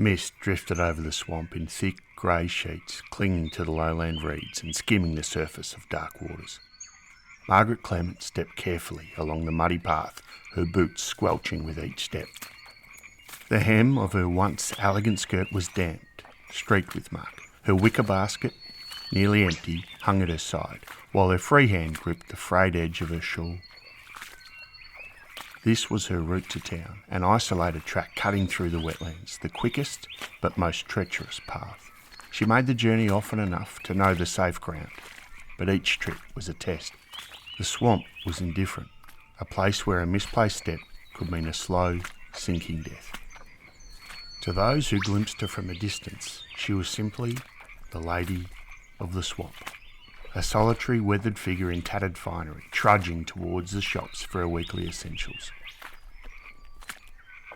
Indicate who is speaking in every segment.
Speaker 1: Mist drifted over the swamp in thick grey sheets, clinging to the lowland reeds and skimming the surface of dark waters. Margaret Clement stepped carefully along the muddy path, her boots squelching with each step. The hem of her once elegant skirt was damped, streaked with mud. Her wicker basket, nearly empty, hung at her side, while her free hand gripped the frayed edge of her shawl. This was her route to town, an isolated track cutting through the wetlands, the quickest but most treacherous path. She made the journey often enough to know the safe ground, but each trip was a test. The swamp was indifferent, a place where a misplaced step could mean a slow, sinking death. To those who glimpsed her from a distance, she was simply the Lady of the Swamp, a solitary, weathered figure in tattered finery, trudging towards the shops for her weekly essentials.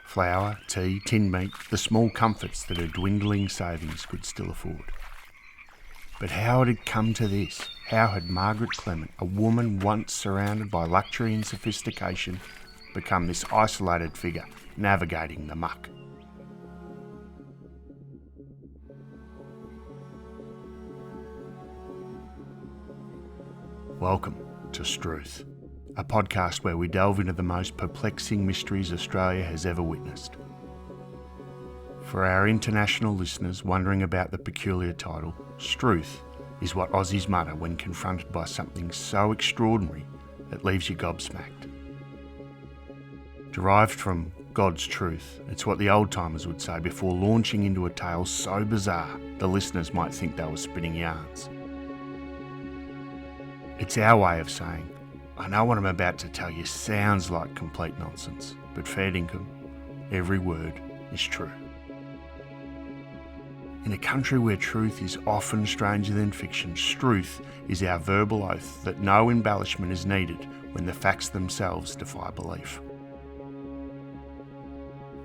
Speaker 1: Flour, tea, tinned meat, the small comforts that her dwindling savings could still afford. But how had it come to this? How had Margaret Clement, a woman once surrounded by luxury and sophistication, become this isolated figure navigating the muck? Welcome to Strewth, a podcast where we delve into the most perplexing mysteries Australia has ever witnessed. For our international listeners wondering about the peculiar title, Strewth is what Aussies mutter when confronted by something so extraordinary it leaves you gobsmacked. Derived from God's truth, it's what the old-timers would say before launching into a tale so bizarre the listeners might think they were spinning yarns. It's our way of saying, I know what I'm about to tell you sounds like complete nonsense, but fair dinkum, every word is true. In a country where truth is often stranger than fiction, Strewth is our verbal oath that no embellishment is needed when the facts themselves defy belief.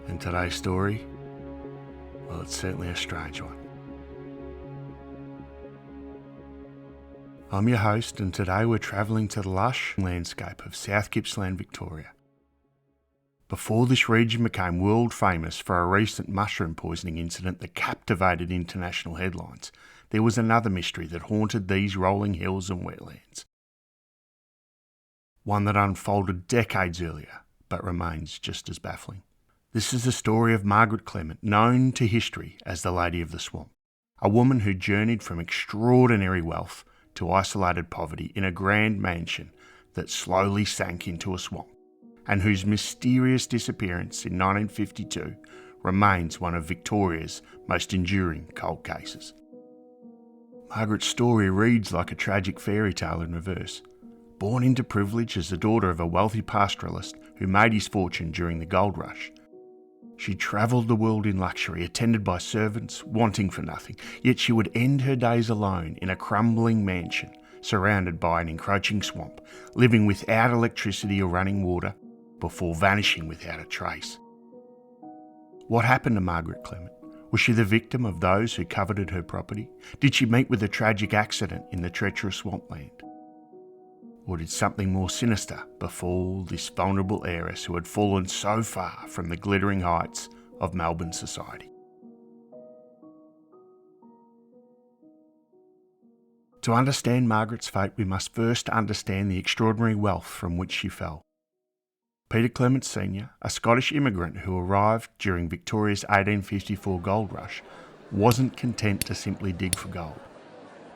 Speaker 1: And today's story, well, it's certainly a strange one. I'm your host, and today we're travelling to the lush landscape of South Gippsland, Victoria. Before this region became world famous for a recent mushroom poisoning incident that captivated international headlines, there was another mystery that haunted these rolling hills and wetlands. One that unfolded decades earlier, but remains just as baffling. This is the story of Margaret Clement, known to history as the Lady of the Swamp, a woman who journeyed from extraordinary wealth to isolated poverty in a grand mansion that slowly sank into a swamp, and whose mysterious disappearance in 1952 remains one of Victoria's most enduring cold cases. Margaret's story reads like a tragic fairy tale in reverse. Born into privilege as the daughter of a wealthy pastoralist who made his fortune during the gold rush, she travelled the world in luxury, attended by servants, wanting for nothing, yet she would end her days alone in a crumbling mansion, surrounded by an encroaching swamp, living without electricity or running water, before vanishing without a trace. What happened to Margaret Clement? Was she the victim of those who coveted her property? Did she meet with a tragic accident in the treacherous swampland? Or did something more sinister befall this vulnerable heiress who had fallen so far from the glittering heights of Melbourne society? To understand Margaret's fate, we must first understand the extraordinary wealth from which she fell. Peter Clement Sr., a Scottish immigrant who arrived during Victoria's 1854 gold rush, wasn't content to simply dig for gold.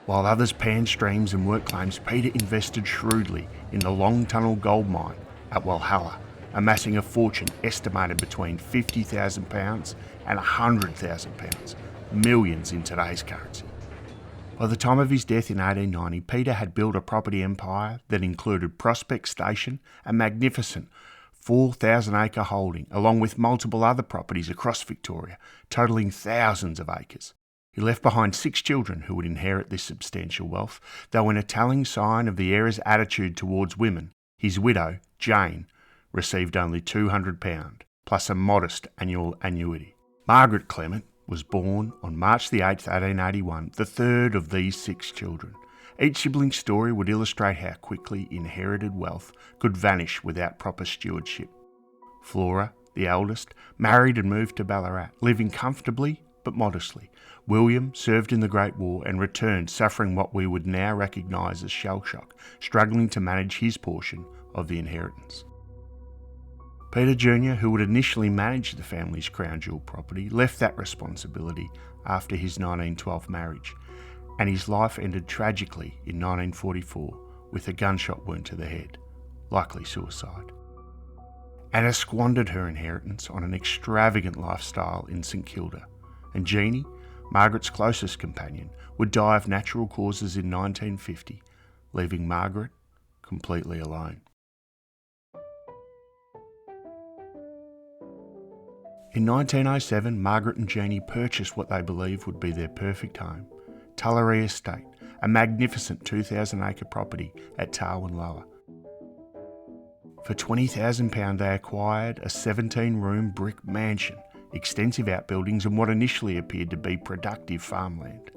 Speaker 1: While others panned streams and worked claims, Peter invested shrewdly in the Long Tunnel gold mine at Walhalla, amassing a fortune estimated between £50,000 and £100,000, millions in today's currency. By the time of his death in 1890, Peter had built a property empire that included Prospect Station, a magnificent 4,000-acre holding, along with multiple other properties across Victoria, totalling thousands of acres. He left behind 6 children who would inherit this substantial wealth, though in a telling sign of the heir's attitude towards women, his widow, Jane, received only £200, plus a modest annual annuity. Margaret Clement was born on March the 8th, 1881, the third of these 6 children. Each sibling's story would illustrate how quickly inherited wealth could vanish without proper stewardship. Flora, the eldest, married and moved to Ballarat, living comfortably but modestly. William served in the Great War and returned suffering what we would now recognise as shell shock, struggling to manage his portion of the inheritance. Peter Jr., who would initially manage the family's crown jewel property, left that responsibility after his 1912 marriage, and his life ended tragically in 1944 with a gunshot wound to the head, likely suicide. Anna squandered her inheritance on an extravagant lifestyle in St Kilda, and Jeannie, Margaret's closest companion, would die of natural causes in 1950, leaving Margaret completely alone. In 1907, Margaret and Jeannie purchased what they believed would be their perfect home, Tullaree Estate, a magnificent 2,000-acre property at Tarwin Lower. For £20,000 they acquired a 17-room brick mansion, extensive outbuildings and what initially appeared to be productive farmland.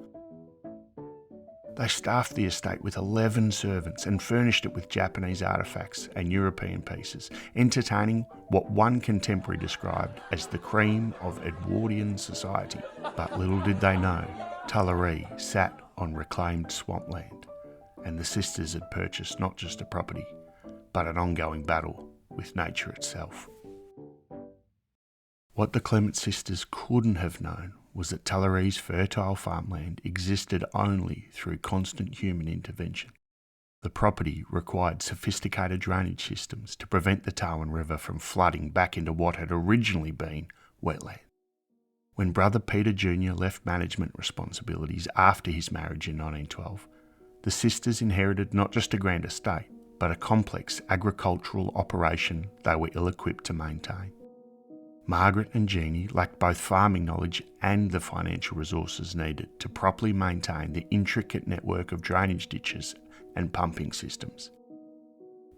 Speaker 1: They staffed the estate with 11 servants and furnished it with Japanese artefacts and European pieces, entertaining what one contemporary described as the cream of Edwardian society. But little did they know, Tullaree sat on reclaimed swampland, and the sisters had purchased not just a property, but an ongoing battle with nature itself. What the Clement sisters couldn't have known was that Tullaree's fertile farmland existed only through constant human intervention. The property required sophisticated drainage systems to prevent the Tarwin River from flooding back into what had originally been wetland. When brother Peter Jr. left management responsibilities after his marriage in 1912, the sisters inherited not just a grand estate, but a complex agricultural operation they were ill-equipped to maintain. Margaret and Jeannie lacked both farming knowledge and the financial resources needed to properly maintain the intricate network of drainage ditches and pumping systems.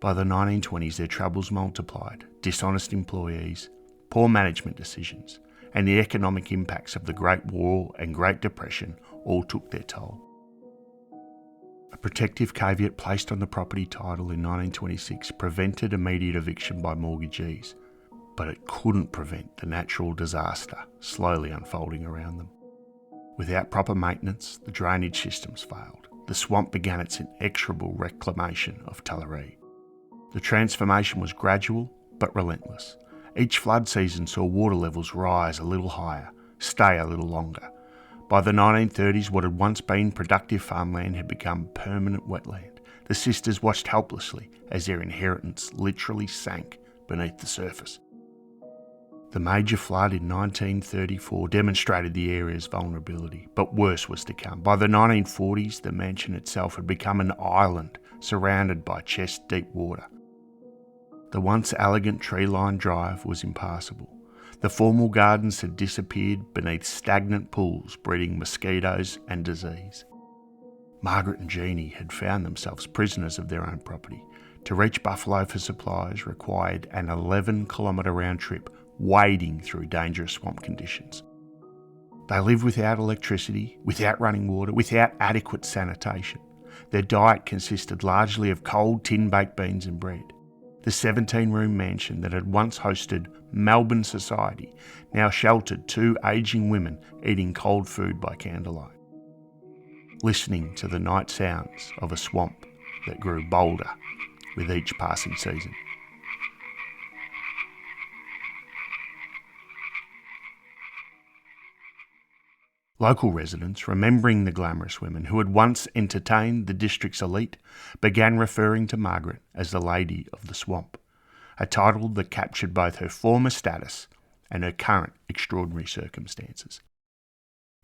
Speaker 1: By the 1920s, their troubles multiplied. Dishonest employees, poor management decisions, and the economic impacts of the Great War and Great Depression all took their toll. A protective caveat placed on the property title in 1926 prevented immediate eviction by mortgagees, but it couldn't prevent the natural disaster slowly unfolding around them. Without proper maintenance, the drainage systems failed. The swamp began its inexorable reclamation of Tullaree. The transformation was gradual but relentless. Each flood season saw water levels rise a little higher, stay a little longer. By the 1930s, what had once been productive farmland had become permanent wetland. The sisters watched helplessly as their inheritance literally sank beneath the surface. The major flood in 1934 demonstrated the area's vulnerability, but worse was to come. By the 1940s, the mansion itself had become an island surrounded by chest-deep water. The once elegant tree-lined drive was impassable. The formal gardens had disappeared beneath stagnant pools breeding mosquitoes and disease. Margaret and Jeannie had found themselves prisoners of their own property. To reach Buffalo for supplies required an 11-kilometre round trip, wading through dangerous swamp conditions. They lived without electricity, without running water, without adequate sanitation. Their diet consisted largely of cold tin baked beans and bread. The 17-room mansion that had once hosted Melbourne society now sheltered two ageing women eating cold food by candlelight, listening to the night sounds of a swamp that grew bolder with each passing season. Local residents, remembering the glamorous women who had once entertained the district's elite, began referring to Margaret as the Lady of the Swamp, a title that captured both her former status and her current extraordinary circumstances.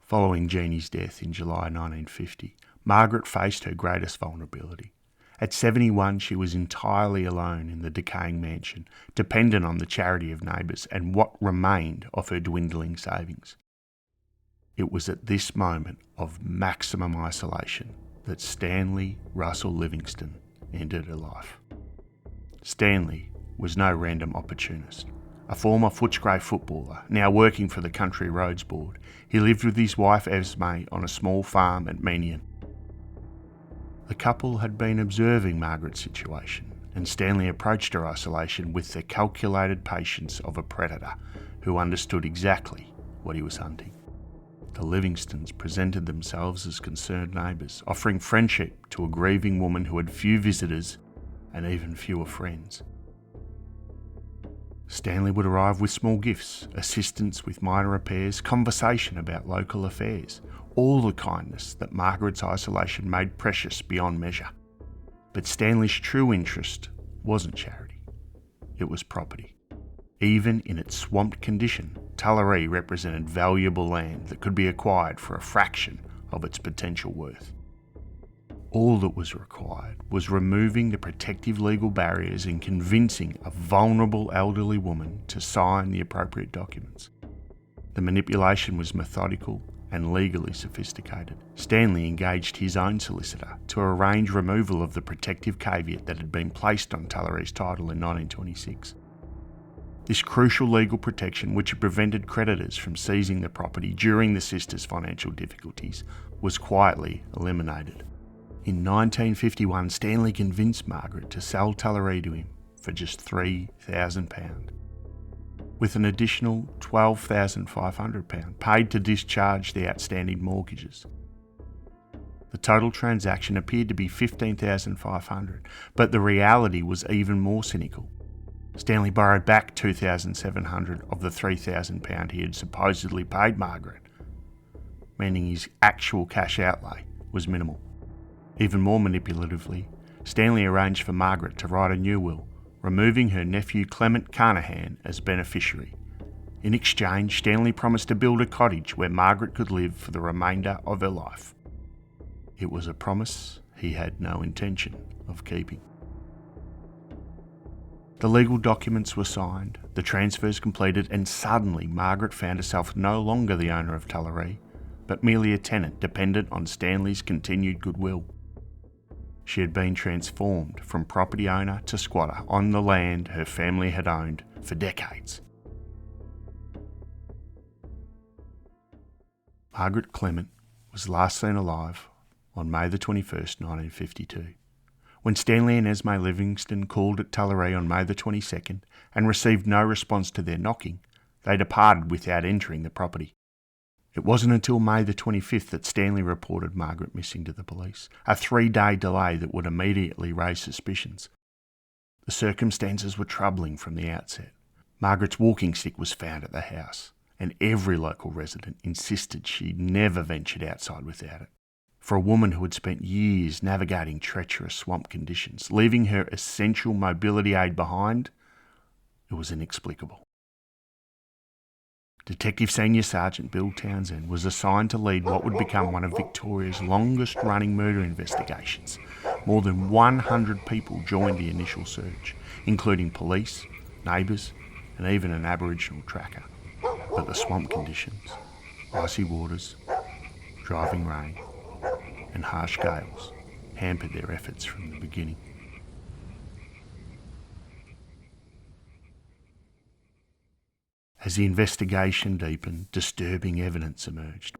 Speaker 1: Following Jeannie's death in July 1950, Margaret faced her greatest vulnerability. At 71, she was entirely alone in the decaying mansion, dependent on the charity of neighbours and what remained of her dwindling savings. It was at this moment of maximum isolation that Stanley Russell Livingston ended her life. Stanley was no random opportunist. A former Footscray footballer, now working for the Country Roads Board, he lived with his wife Esme on a small farm at Menion. The couple had been observing Margaret's situation and Stanley approached her isolation with the calculated patience of a predator who understood exactly what he was hunting. The Livingstons presented themselves as concerned neighbours, offering friendship to a grieving woman who had few visitors and even fewer friends. Stanley would arrive with small gifts, assistance with minor repairs, conversation about local affairs, all the kindness that Margaret's isolation made precious beyond measure. But Stanley's true interest wasn't charity, it was property. Even in its swamped condition, Tullaree represented valuable land that could be acquired for a fraction of its potential worth. All that was required was removing the protective legal barriers and convincing a vulnerable elderly woman to sign the appropriate documents. The manipulation was methodical and legally sophisticated. Stanley engaged his own solicitor to arrange removal of the protective caveat that had been placed on Tullaree's title in 1926. This crucial legal protection, which had prevented creditors from seizing the property during the sisters' financial difficulties, was quietly eliminated. In 1951, Stanley convinced Margaret to sell Tullaree to him for just £3,000, with an additional £12,500 paid to discharge the outstanding mortgages. The total transaction appeared to be $15,500, but the reality was even more cynical. Stanley borrowed back $2,700 of the £3,000 he had supposedly paid Margaret, meaning his actual cash outlay was minimal. Even more manipulatively, Stanley arranged for Margaret to write a new will, removing her nephew Clement Carnahan as beneficiary. In exchange, Stanley promised to build a cottage where Margaret could live for the remainder of her life. It was a promise he had no intention of keeping. The legal documents were signed, the transfers completed, and suddenly Margaret found herself no longer the owner of Tullaree, but merely a tenant dependent on Stanley's continued goodwill. She had been transformed from property owner to squatter on the land her family had owned for decades. Margaret Clement was last seen alive on May the 21st, 1952. When Stanley and Esme Livingston called at Tullaree on May the 22nd and received no response to their knocking, they departed without entering the property. It wasn't until May the 25th that Stanley reported Margaret missing to the police, a 3-day delay that would immediately raise suspicions. The circumstances were troubling from the outset. Margaret's walking stick was found at the house, and every local resident insisted she never ventured outside without it. For a woman who had spent years navigating treacherous swamp conditions, leaving her essential mobility aid behind, it was inexplicable. Detective Senior Sergeant Bill Townsend was assigned to lead what would become one of Victoria's longest-running murder investigations. More than 100 people joined the initial search, including police, neighbours, and even an Aboriginal tracker. But the swamp conditions, icy waters, driving rain, and harsh gales hampered their efforts from the beginning. As the investigation deepened, disturbing evidence emerged.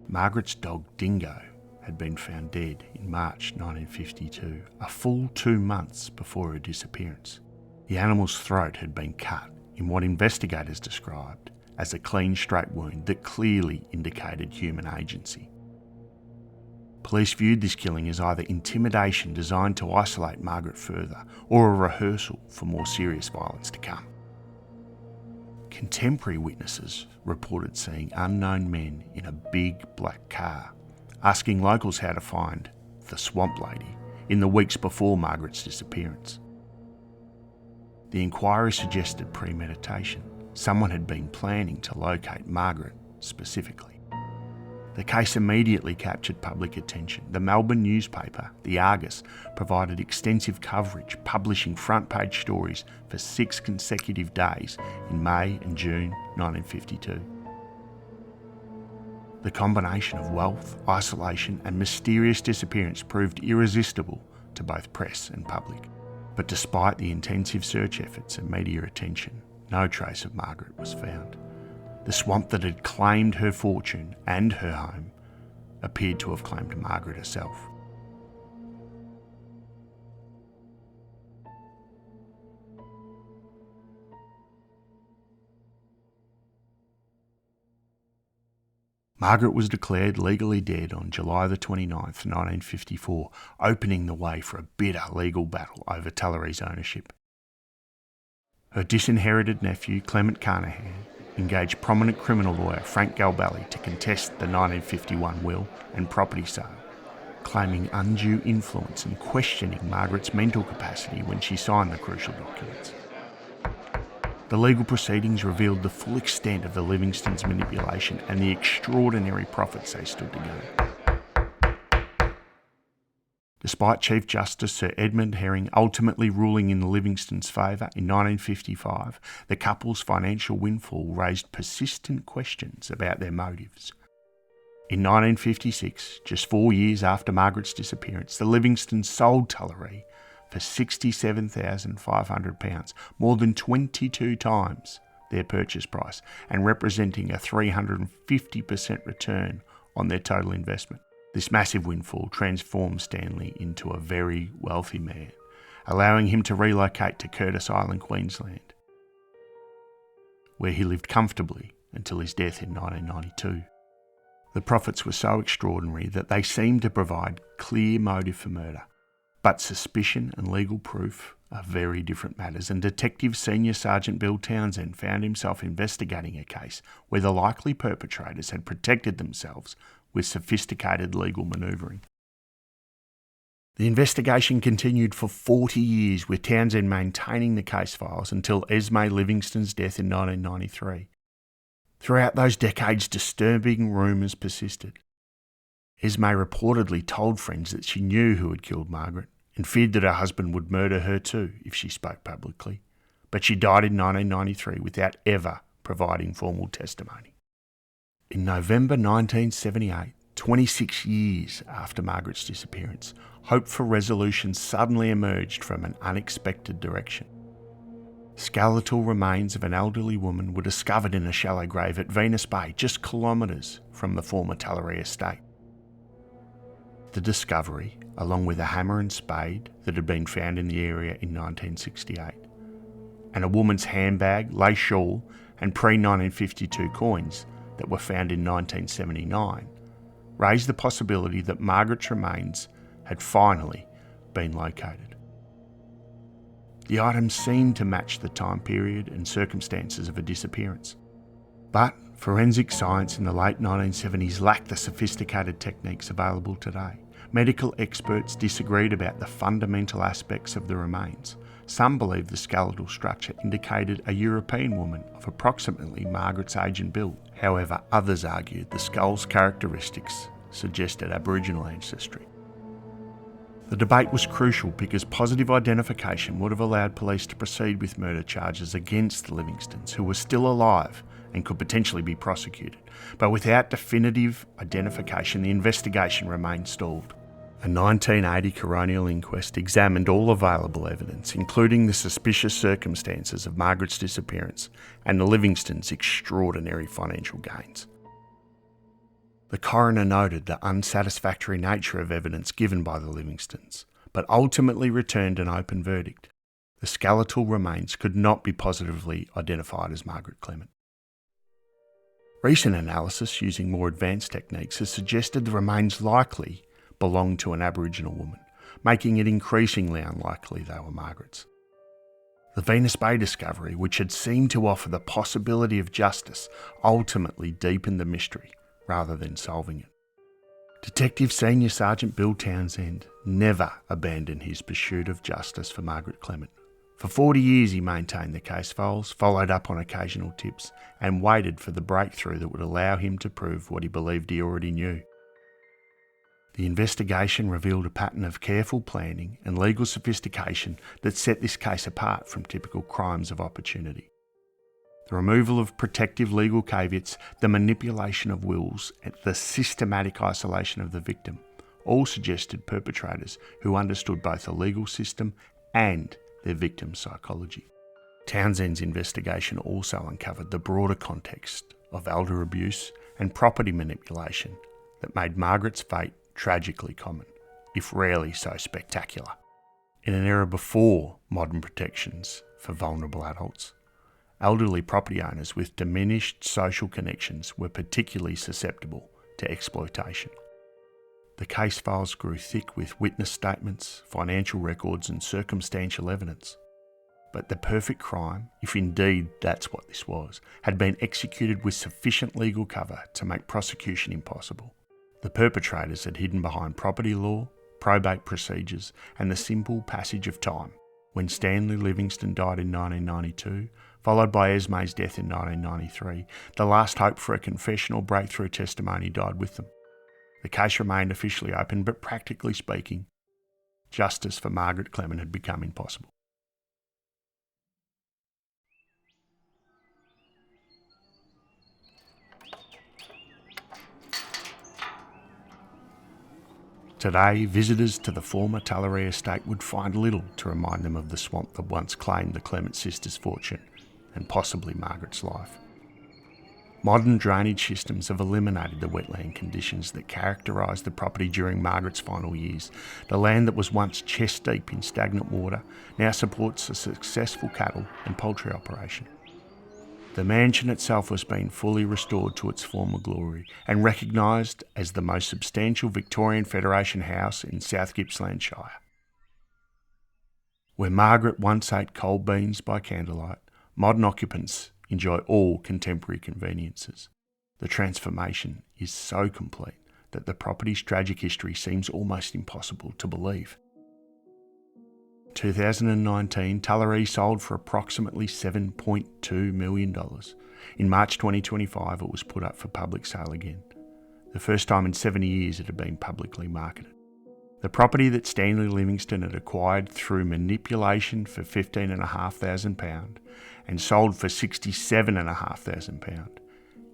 Speaker 1: Margaret's dog Dingo had been found dead in March 1952, a full 2 months before her disappearance. The animal's throat had been cut in what investigators described as a clean, straight wound that clearly indicated human agency. Police viewed this killing as either intimidation designed to isolate Margaret further or a rehearsal for more serious violence to come. Contemporary witnesses reported seeing unknown men in a big black car, asking locals how to find the Swamp Lady in the weeks before Margaret's disappearance. The inquiry suggested premeditation. Someone had been planning to locate Margaret specifically. The case immediately captured public attention. The Melbourne newspaper, The Argus, provided extensive coverage, publishing front-page stories for 6 consecutive days in May and June 1952. The combination of wealth, isolation, and mysterious disappearance proved irresistible to both press and public. But despite the intensive search efforts and media attention, no trace of Margaret was found. The swamp that had claimed her fortune and her home appeared to have claimed Margaret herself. Margaret was declared legally dead on July the 29th, 1954, opening the way for a bitter legal battle over Tullery's ownership. Her disinherited nephew, Clement Carnahan, engaged prominent criminal lawyer Frank Galbelli to contest the 1951 will and property sale, claiming undue influence and questioning Margaret's mental capacity when she signed the crucial documents. The legal proceedings revealed the full extent of the Livingstons' manipulation and the extraordinary profits they stood to gain. Despite Chief Justice Sir Edmund Herring ultimately ruling in the Livingstons' favour in 1955, the couple's financial windfall raised persistent questions about their motives. In 1956, just 4 years after Margaret's disappearance, the Livingstons sold Tullery for £67,500, more than 22 times their purchase price, and representing a 350% return on their total investment. This massive windfall transformed Stanley into a very wealthy man, allowing him to relocate to Curtis Island, Queensland, where he lived comfortably until his death in 1992. The profits were so extraordinary that they seemed to provide clear motive for murder. But suspicion and legal proof are very different matters, and Detective Senior Sergeant Bill Townsend found himself investigating a case where the likely perpetrators had protected themselves with sophisticated legal manoeuvring. The investigation continued for 40 years, with Townsend maintaining the case files until Esme Livingston's death in 1993. Throughout those decades, disturbing rumours persisted. Esme reportedly told friends that she knew who had killed Margaret and feared that her husband would murder her too if she spoke publicly. But she died in 1993 without ever providing formal testimony. In November 1978, 26 years after Margaret's disappearance, hope for resolution suddenly emerged from an unexpected direction. Skeletal remains of an elderly woman were discovered in a shallow grave at Venus Bay, just kilometres from the former Tullery estate. The discovery, along with a hammer and spade that had been found in the area in 1968, and a woman's handbag, lace shawl, and pre-1952 coins that were found in 1979, raised the possibility that Margaret's remains had finally been located. The items seemed to match the time period and circumstances of her disappearance, but forensic science in the late 1970s lacked the sophisticated techniques available today. Medical experts disagreed about the fundamental aspects of the remains. Some believed the skeletal structure indicated a European woman of approximately Margaret's age and build. However, others argued the skull's characteristics suggested Aboriginal ancestry. The debate was crucial because positive identification would have allowed police to proceed with murder charges against the Livingstons, who were still alive and could potentially be prosecuted. But without definitive identification, the investigation remained stalled. A 1980 coronial inquest examined all available evidence, including the suspicious circumstances of Margaret's disappearance and the Livingstons' extraordinary financial gains. The coroner noted the unsatisfactory nature of evidence given by the Livingstons, but ultimately returned an open verdict. The skeletal remains could not be positively identified as Margaret Clement. Recent analysis using more advanced techniques has suggested the remains likely belonged to an Aboriginal woman, making it increasingly unlikely they were Margaret's. The Venus Bay discovery, which had seemed to offer the possibility of justice, ultimately deepened the mystery rather than solving it. Detective Senior Sergeant Bill Townsend never abandoned his pursuit of justice for Margaret Clement. For 40 years he maintained the case files, followed up on occasional tips, and waited for the breakthrough that would allow him to prove what he believed he already knew. The investigation revealed a pattern of careful planning and legal sophistication that set this case apart from typical crimes of opportunity. The removal of protective legal caveats, the manipulation of wills, and the systematic isolation of the victim all suggested perpetrators who understood both the legal system and their victim's psychology. Townsend's investigation also uncovered the broader context of elder abuse and property manipulation that made Margaret's fate tragically common, if rarely so spectacular. In an era before modern protections for vulnerable adults, elderly property owners with diminished social connections were particularly susceptible to exploitation. The case files grew thick with witness statements, financial records and circumstantial evidence. But the perfect crime, if indeed that's what this was, had been executed with sufficient legal cover to make prosecution impossible. The perpetrators had hidden behind property law, probate procedures and the simple passage of time. When Stanley Livingstone died in 1992, followed by Esme's death in 1993, the last hope for a confession or breakthrough testimony died with them. The case remained officially open, but practically speaking, justice for Margaret Clement had become impossible. Today, visitors to the former Tullaree estate would find little to remind them of the swamp that once claimed the Clement sisters' fortune and possibly Margaret's life. Modern drainage systems have eliminated the wetland conditions that characterised the property during Margaret's final years. The land that was once chest deep in stagnant water now supports a successful cattle and poultry operation. The mansion itself has been fully restored to its former glory and recognised as the most substantial Victorian Federation house in South Gippsland Shire. Where Margaret once ate cold beans by candlelight, modern occupants enjoy all contemporary conveniences. The transformation is so complete that the property's tragic history seems almost impossible to believe. 2019, Tullaree sold for approximately $7.2 million. In March 2025, it was put up for public sale again. The first time in 70 years it had been publicly marketed. The property that Stanley Livingstone had acquired through manipulation for £15,500 and sold for £67,500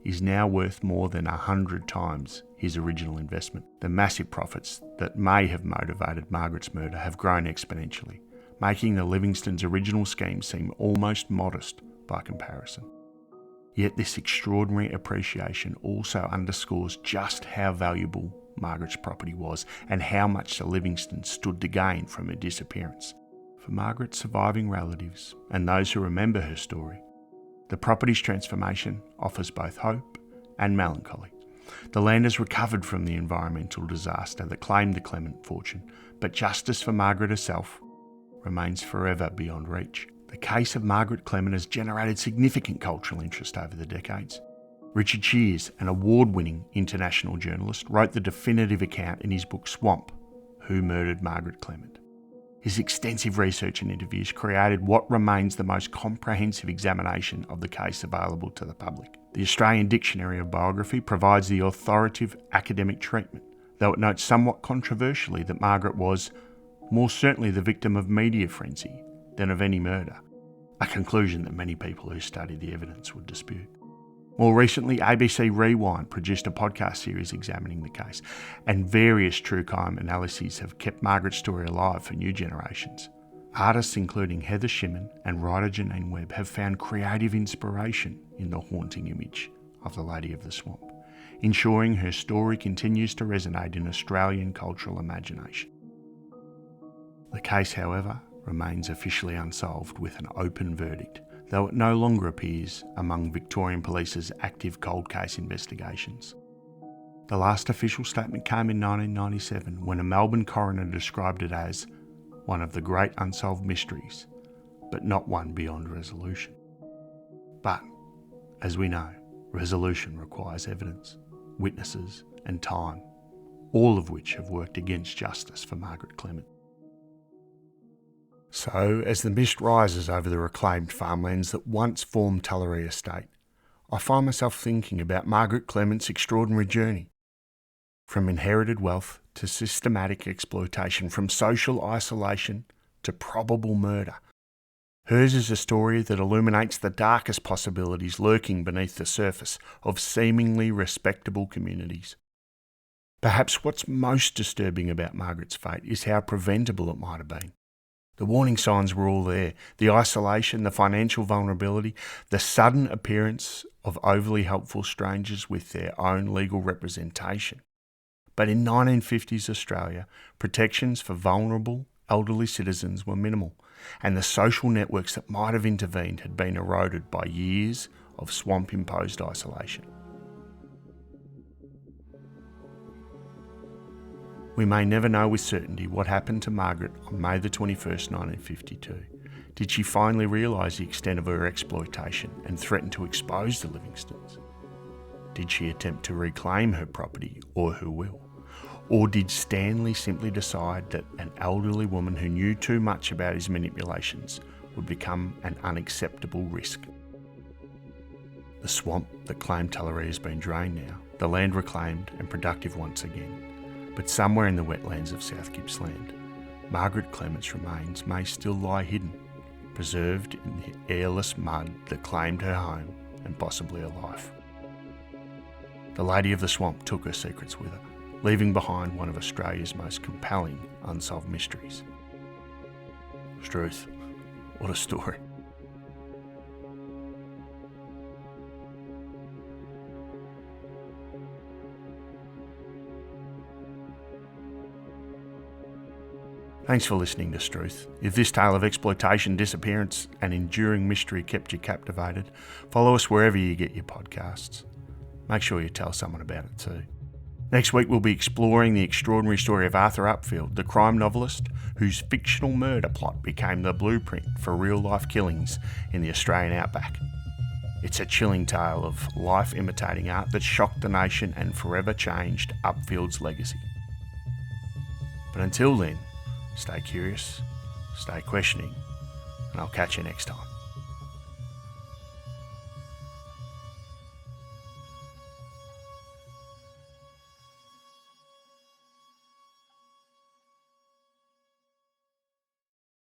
Speaker 1: is now worth more than 100 times his original investment. The massive profits that may have motivated Margaret's murder have grown exponentially, making the Livingstones' original scheme seem almost modest by comparison. Yet this extraordinary appreciation also underscores just how valuable Margaret's property was and how much the Livingstones stood to gain from her disappearance. For Margaret's surviving relatives and those who remember her story, the property's transformation offers both hope and melancholy. The land has recovered from the environmental disaster that claimed the Clement fortune, but justice for Margaret herself remains forever beyond reach. The case of Margaret Clement has generated significant cultural interest over the decades. Richard Shears, an award-winning international journalist, wrote the definitive account in his book Swamp, Who Murdered Margaret Clement. His extensive research and interviews created what remains the most comprehensive examination of the case available to the public. The Australian Dictionary of Biography provides the authoritative academic treatment, though it notes somewhat controversially that Margaret was more certainly the victim of media frenzy than of any murder, a conclusion that many people who study the evidence would dispute. More recently, ABC Rewind produced a podcast series examining the case, and various true crime analyses have kept Margaret's story alive for new generations. Artists including Heather Shimmin and writer Janine Webb have found creative inspiration in the haunting image of the Lady of the Swamp, ensuring her story continues to resonate in Australian cultural imagination. The case, however, remains officially unsolved with an open verdict, though it no longer appears among Victorian Police's active cold case investigations. The last official statement came in 1997 when a Melbourne coroner described it as one of the great unsolved mysteries, but not one beyond resolution. But, as we know, resolution requires evidence, witnesses and time, all of which have worked against justice for Margaret Clement. So, as the mist rises over the reclaimed farmlands that once formed Tullaree Estate, I find myself thinking about Margaret Clement's extraordinary journey. From inherited wealth to systematic exploitation, from social isolation to probable murder. Hers is a story that illuminates the darkest possibilities lurking beneath the surface of seemingly respectable communities. Perhaps what's most disturbing about Margaret's fate is how preventable it might have been. The warning signs were all there. The isolation, the financial vulnerability, the sudden appearance of overly helpful strangers with their own legal representation. But in 1950s Australia, protections for vulnerable elderly citizens were minimal, and the social networks that might have intervened had been eroded by years of swamp-imposed isolation. We may never know with certainty what happened to Margaret on May the 21st, 1952. Did she finally realise the extent of her exploitation and threaten to expose the Livingstons? Did she attempt to reclaim her property or her will? Or did Stanley simply decide that an elderly woman who knew too much about his manipulations would become an unacceptable risk? The swamp that claimed Tullaree has been drained now, the land reclaimed and productive once again. But somewhere in the wetlands of South Gippsland, Margaret Clement's remains may still lie hidden, preserved in the airless mud that claimed her home and possibly her life. The Lady of the Swamp took her secrets with her, leaving behind one of Australia's most compelling unsolved mysteries. Strewth, what a story. Thanks for listening to Strewth. If this tale of exploitation, disappearance and enduring mystery kept you captivated, follow us wherever you get your podcasts. Make sure you tell someone about it too. Next week we'll be exploring the extraordinary story of Arthur Upfield, the crime novelist whose fictional murder plot became the blueprint for real-life killings in the Australian outback. It's a chilling tale of life imitating art that shocked the nation and forever changed Upfield's legacy. But until then, stay curious, stay questioning, and I'll catch you next time.